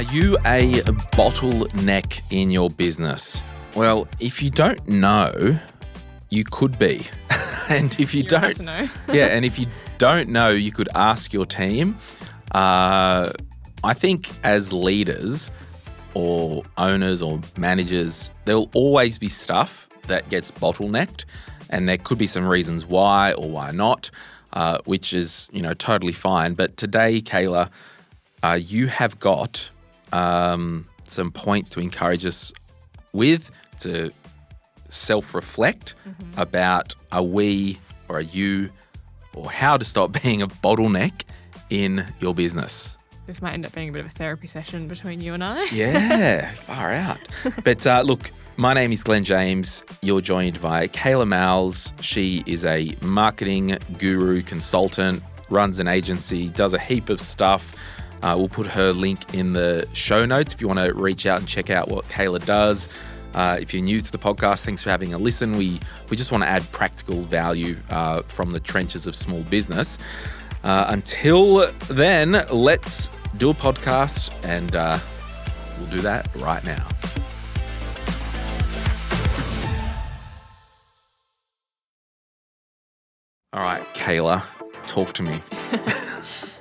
Are you a bottleneck in your business? Well, if you don't know, you could be. And if you don't know. and if you don't know, you could ask your team. I think as leaders or owners or managers, there'll always be stuff that gets bottlenecked, and there could be some reasons why or why not, which is, totally fine. But today, Kayla, you have got some points to encourage us with, to self-reflect about are we or are you or how to stop being a bottleneck in your business. This might end up being a bit of a therapy session between you and I. Yeah, far out. But look, my name is Glen James. You're joined by Kayla Malss. She is a marketing guru, consultant, runs an agency, does a heap of stuff. We'll put her link in the show notes if you want to reach out and check out what Kayla does. If you're new to the podcast, thanks for having a listen. We just want to add practical value from the trenches of small business. Until then, let's do a podcast, and we'll do that right now. All right, Kayla, talk to me.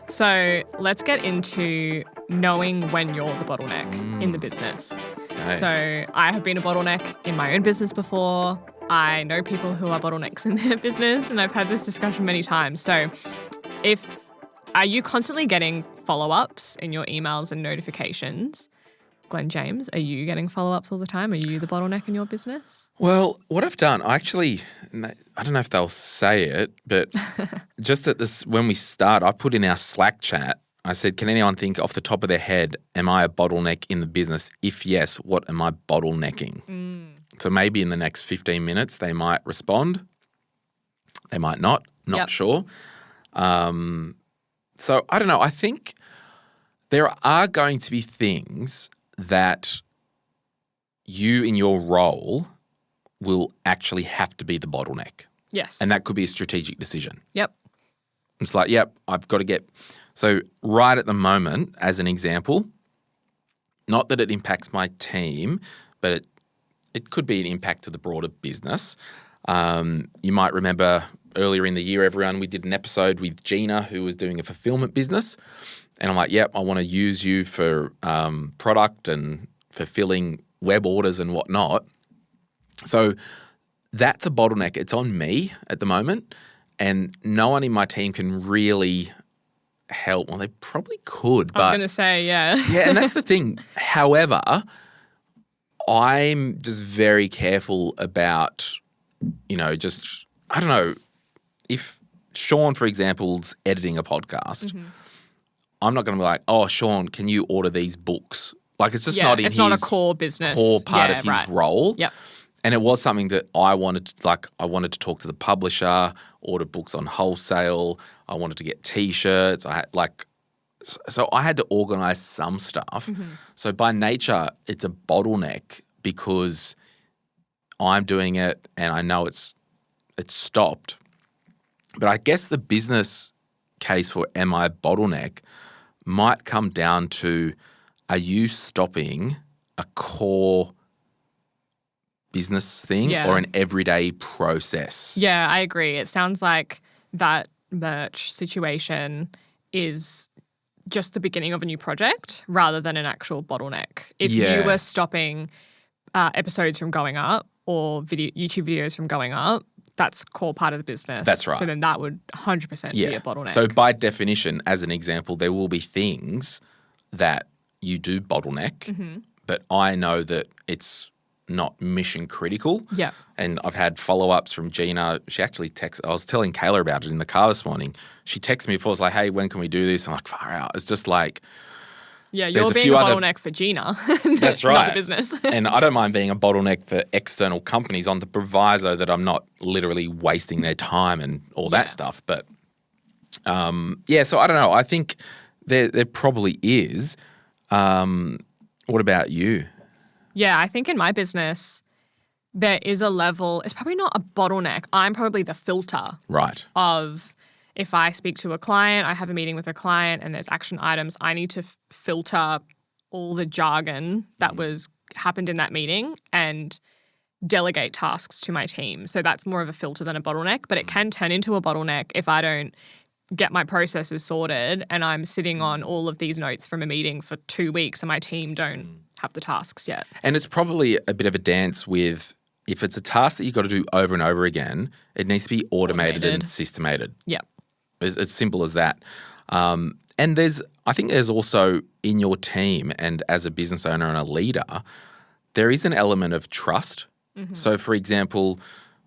So let's get into knowing when you're the bottleneck in the business. Okay. So I have been a bottleneck in my own business before. I know people who are bottlenecks in their business, and I've had this discussion many times. So are you constantly getting follow-ups in your emails and notifications? Glen James, are you getting follow-ups all the time? Are you the bottleneck in your business? Well, what I've done, I don't know if they'll say it, but just at this, when we start, I put in our Slack chat, I said, can anyone think off the top of their head, am I a bottleneck in the business? If yes, what am I bottlenecking? So maybe in the next 15 minutes, they might respond. They might not sure. So I don't know. I think there are going to be things that you in your role will actually have to be the bottleneck. Yes. And that could be a strategic decision. Yep. It's like, I've got to get... So right at the moment, as an example, not that it impacts my team, but it could be an impact to the broader business. You might remember earlier in the year, everyone, we did an episode with Gina, who was doing a fulfillment business. And I'm like, I want to use you for product and fulfilling web orders and whatnot. So that's a bottleneck. It's on me at the moment. And no one in my team can really help. Well, they probably could. But I was going to say, yeah. Yeah, and that's the thing. However, I'm just very careful about, I don't know, if Sean, for example, is editing a podcast, I'm not going to be like, oh, Sean, can you order these books? Like, it's just not in his not a core business. Core part of his role. Yep. And it was something that I wanted to talk to the publisher, order books on wholesale. I wanted to get T-shirts. So I had to organize some stuff. So by nature, it's a bottleneck because I'm doing it and I know it's stopped. But I guess the business case for am I a bottleneck might come down to, are you stopping a core business thing or an everyday process? Yeah, I agree. It sounds like that merch situation is just the beginning of a new project rather than an actual bottleneck. If you were stopping episodes from going up or YouTube videos from going up, that's core part of the business. That's right. So then that would 100% be a bottleneck. So by definition, as an example, there will be things that you do bottleneck, but I know that it's not mission critical. Yeah. And I've had follow-ups from Gina. She actually texted, I was telling Kayla about it in the car this morning. She texted me before, I was like, hey, when can we do this? I'm like, far out. It's just like... Yeah, you're being a bottleneck for Gina. That's right. Not the business. And I don't mind being a bottleneck for external companies on the proviso that I'm not literally wasting their time and all that stuff. But so I don't know. I think there probably is. What about you? Yeah, I think in my business, there is a level, it's probably not a bottleneck. I'm probably the filter. Right. Of if I speak to a client, I have a meeting with a client and there's action items, I need to filter all the jargon that was happened in that meeting and delegate tasks to my team. So that's more of a filter than a bottleneck, but it can turn into a bottleneck if I don't get my processes sorted and I'm sitting on all of these notes from a meeting for 2 weeks and my team don't have the tasks yet. And it's probably a bit of a dance with, if it's a task that you've got to do over and over again, it needs to be automated. And systemated. Yeah. It's simple as that. And I think there's also in your team and as a business owner and a leader, there is an element of trust. So, for example,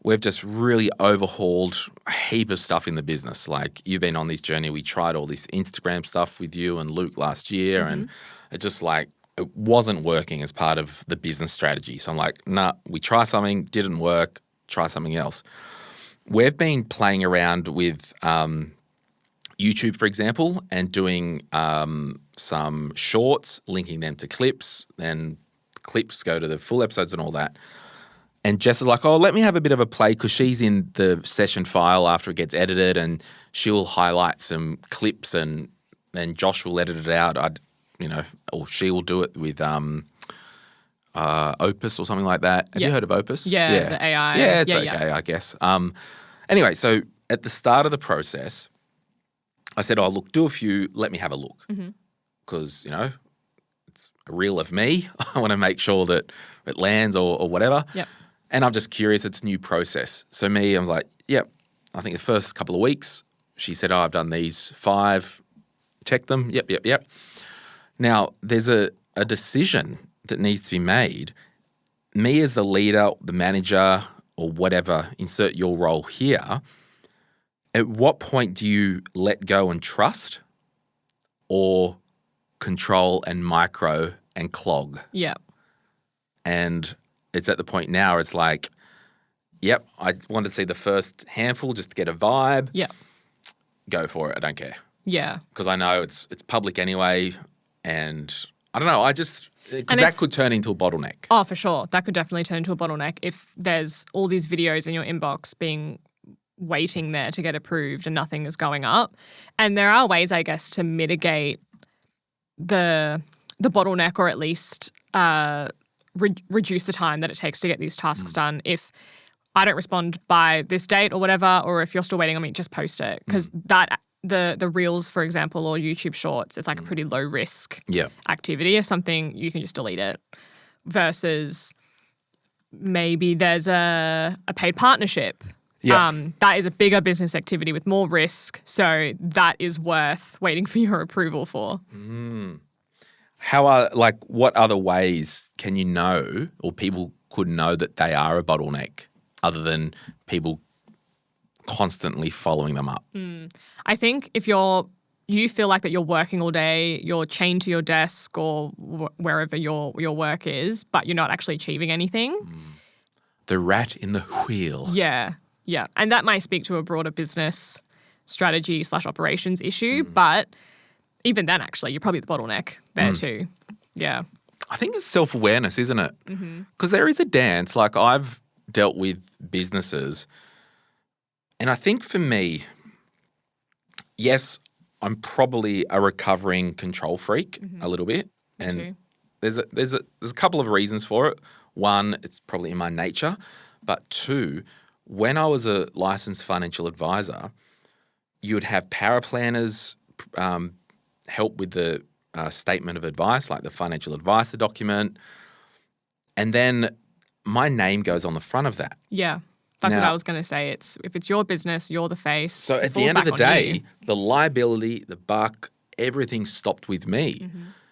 we've just really overhauled a heap of stuff in the business. Like, you've been on this journey. We tried all this Instagram stuff with you and Luke last year, and it just like it wasn't working as part of the business strategy. So I'm like, nah, we try something, didn't work, try something else. We've been playing around with YouTube, for example, and doing some shorts, linking them to clips, then clips go to the full episodes and all that. And Jess is like, oh, let me have a bit of a play, because she's in the session file after it gets edited, and she'll highlight some clips, and then Josh will edit it out. Or she will do it with Opus or something like that. Have you heard of Opus? Yeah, the AI. Yeah, it's okay, I guess. Anyway, so at the start of the process, I said, oh, look, do a few, let me have a look. Because, it's a reel of me. I want to make sure that it lands or whatever. Yep. And I'm just curious, it's a new process. So me, I was like, yep. I think the first couple of weeks, she said, oh, I've done these 5, check them. Yep. Now, there's a decision that needs to be made. Me as the leader, the manager, or whatever, insert your role here, at what point do you let go and trust, or control and micro and clog? Yeah. And it's at the point now, it's like, yep, I want to see the first handful just to get a vibe. Yeah. Go for it. I don't care. Yeah. Because I know it's public anyway. And I don't know, because that could turn into a bottleneck. Oh, for sure. That could definitely turn into a bottleneck if there's all these videos in your inbox waiting there to get approved and nothing is going up. And there are ways, I guess, to mitigate the bottleneck, or at least reduce the time that it takes to get these tasks done. If I don't respond by this date or whatever, or if you're still waiting on me, just post it. Because the Reels, for example, or YouTube Shorts, it's like a pretty low risk activity. If something, you can just delete it. Versus maybe there's a paid partnership. That is a bigger business activity with more risk. So that is worth waiting for your approval for. What other ways can you know, or people could know that they are a bottleneck, other than people constantly following them up? I think if you feel like that you're working all day, you're chained to your desk or wherever your work is, but you're not actually achieving anything. The rat in the wheel. Yeah. And that might speak to a broader business strategy / operations issue, but even then, actually, you're probably the bottleneck there too. Yeah. I think it's self-awareness, isn't it? Because there is a dance. Like, I've dealt with businesses, and I think for me, yes, I'm probably a recovering control freak a little bit. And there's a couple of reasons for it. One, it's probably in my nature. But 2, when I was a licensed financial advisor, you would have power planners help with the statement of advice, like the financial advisor document. And then my name goes on the front of that. Yeah. That's what I was going to say. If it's your business, you're the face. So at the end of the day, the liability, the buck, everything stopped with me.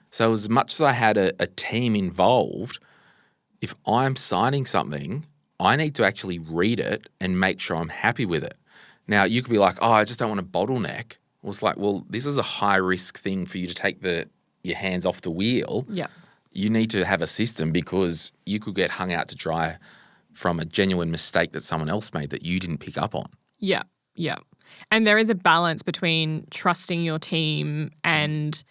So as much as I had a team involved, if I'm signing something, I need to actually read it and make sure I'm happy with it. Now, you could be like, oh, I just don't want a bottleneck. Well, it's like, well, this is a high-risk thing for you to take your hands off the wheel. Yeah. You need to have a system, because you could get hung out to dry from a genuine mistake that someone else made that you didn't pick up on. Yeah. And there is a balance between trusting your team and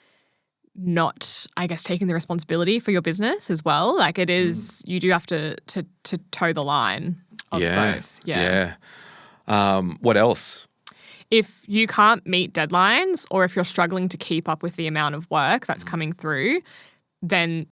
not, I guess, taking the responsibility for your business as well. Like, it is, you do have to toe the line of both. Yeah. What else? If you can't meet deadlines, or if you're struggling to keep up with the amount of work that's coming through, then